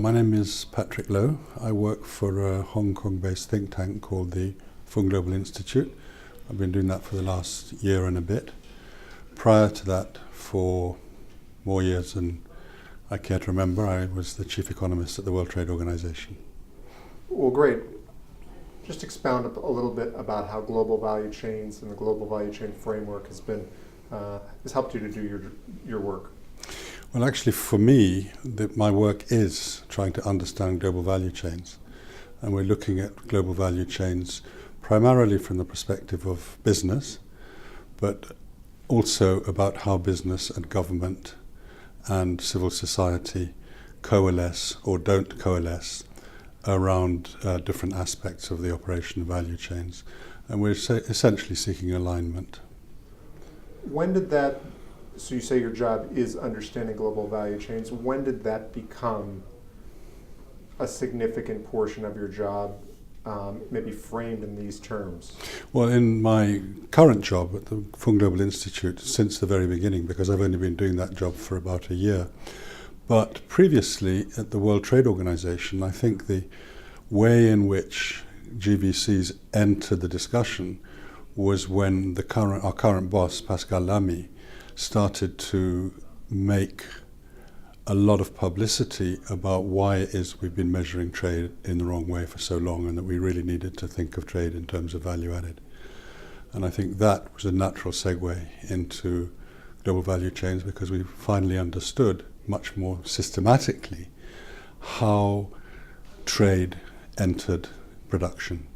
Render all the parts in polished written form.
My name is Patrick Lowe. I work for a Hong Kong-based think tank called the Fung Global Institute. I've been doing that for the last year and a bit. Prior to that, for more years than I care to remember, I was the chief economist at the World Trade Organization. Well, great. Just expound a little bit about how global value chains and the global value chain framework has helped you to do your work. Well, actually, for me, my work is trying to understand global value chains. And we're looking at global value chains primarily from the perspective of business, but also about how business and government and civil society coalesce or don't coalesce around different aspects of the operation of value chains. And we're essentially seeking alignment. When did that, so you say your job is understanding global value chains, when did that become a significant portion of your job, maybe framed in these terms? Well, in my current job at the Fung Global Institute, since the very beginning, because I've only been doing that job for about a year, but previously at the World Trade Organization, I think the way in which GVCs entered the discussion was when our current boss, Pascal Lamy, started to make a lot of publicity about why it is we've been measuring trade in the wrong way for so long, and that we really needed to think of trade in terms of value added. And I think that was a natural segue into global value chains, because we finally understood much more systematically how trade entered production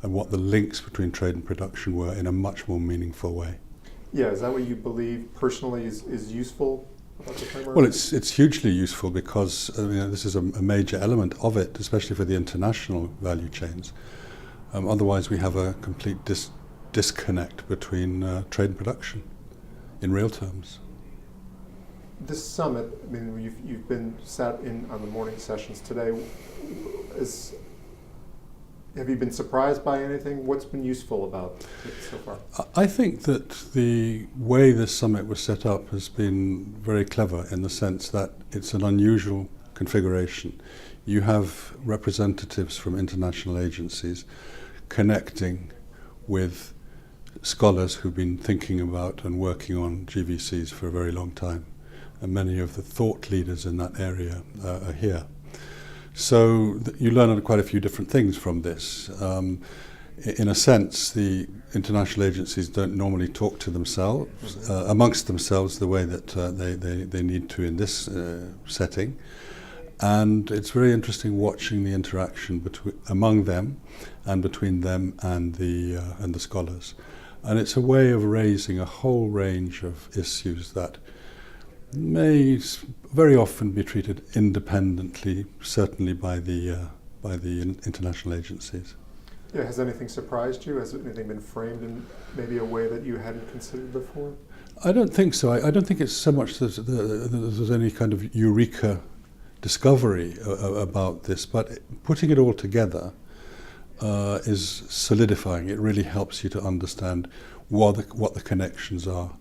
and what the links between trade and production were in a much more meaningful way. Yeah, is that what you believe personally is useful about the framework? Well, it's hugely useful because this is a major element of it, especially for the international value chains. Otherwise, we have a complete disconnect between trade and production in real terms. This summit, I mean, you've been sat in on the morning sessions today. Have you been surprised by anything? What's been useful about it so far? I think that the way this summit was set up has been very clever, in the sense that it's an unusual configuration. You have representatives from international agencies connecting with scholars who've been thinking about and working on GVCs for a very long time. And many of the thought leaders in that area are here. So you learn quite a few different things from this. In a sense, the international agencies don't normally talk to themselves, amongst themselves, the way that they need to in this setting. And it's very interesting watching the interaction among them and between them and the scholars. And it's a way of raising a whole range of issues that may very often be treated independently, certainly by the international agencies. Yeah, has anything surprised you? Has anything been framed in maybe a way that you hadn't considered before? I don't think so. I don't think it's so much that there's any kind of eureka discovery about this, but putting it all together is solidifying. It really helps you to understand what the connections are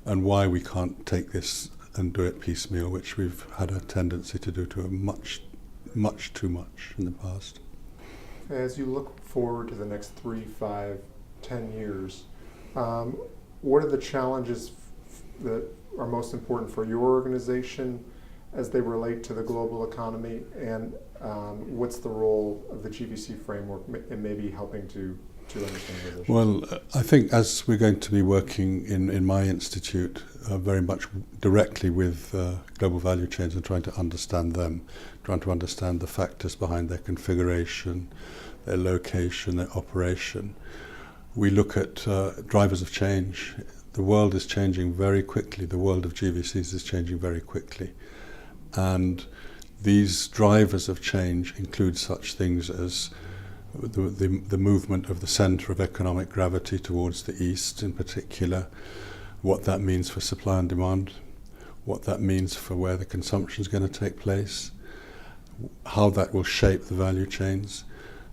and why we can't take this and do it piecemeal, which we've had a tendency to do to a much too much in the past. As you look forward to the next 3, 5, 10 years, what are the challenges that are most important for your organization as they relate to the global economy, and what's the role of the GVC framework in maybe helping to understand those issues? Well, I think as we're going to be working in my institute very much directly with global value chains and trying to understand them, trying to understand the factors behind their configuration, their location, their operation, we look at drivers of change. The world is changing very quickly. The world of GVCs is changing very quickly. And these drivers of change include such things as the movement of the center of economic gravity towards the east in particular, what that means for supply and demand, what that means for where the consumption is going to take place, how that will shape the value chains,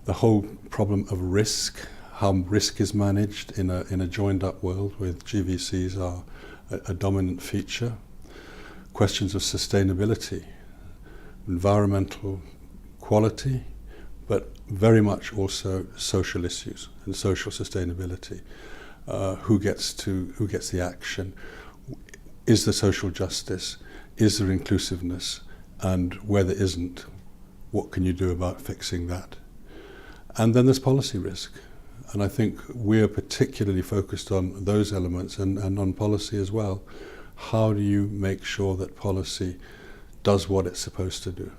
the whole problem of risk, how risk is managed in a joined up world with GVCs are a dominant feature, questions of sustainability, environmental quality, but very much also social issues and social sustainability. Who gets the action? Is there social justice? Is there inclusiveness? And where there isn't, what can you do about fixing that? And then there's policy risk. And I think we're particularly focused on those elements and on policy as well. How do you make sure that policy does what it's supposed to do?